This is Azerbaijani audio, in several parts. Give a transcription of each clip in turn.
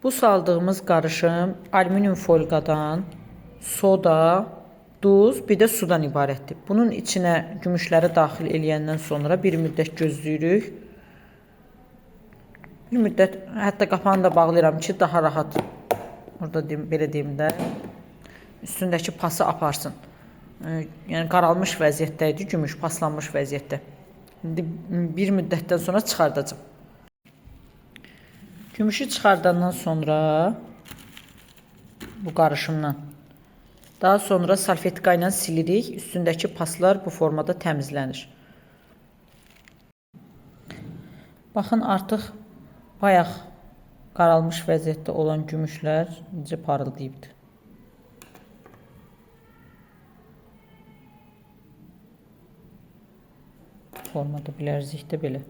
Bu saldığımız qarışım alüminium folqadan, soda, duz, bir də sudan ibarətdir. Bunun içinə gümüşləri daxil eləyəndən sonra bir müddət gözləyirik. Bir müddət, hətta qapağını da bağlayıram ki, daha rahat, orada belə deyim də, üstündəki pası aparsın. Yəni qaralmış vəziyyətdə idi, gümüş paslanmış vəziyyətdə. İndi bir müddətdən sonra çıxardacağım. Gümüşü çıxardandan sonra bu qarışımdan daha sonra salfetka ilə silirik. Üstündəki paslar bu formada təmizlənir. Baxın, artıq bayaq qaralmış vəziyyətdə olan gümüşlər necə parıldayıbdır. Formada bilərzikdə belə.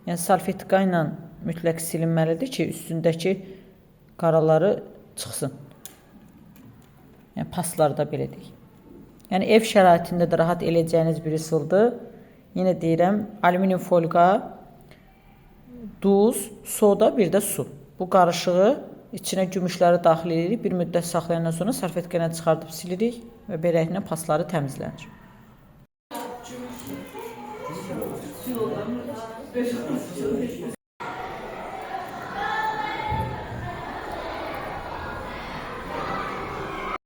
Yəni salfetka ilə mütləq silinməlidir ki, üstündəki qaraları çıxsın. Yəni paslarda belə deyək. Yəni ev şəraitində də rahat eləyəcəyiniz bir üsuldur. Yenə deyirəm, alüminium folqa, duz, soda, bir də su. Bu qarışığı içinə gümüşləri daxil edirik. Bir müddət saxlayandan sonra salfetka ilə çıxardıb silirik və beləliklə pasları təmizlənir.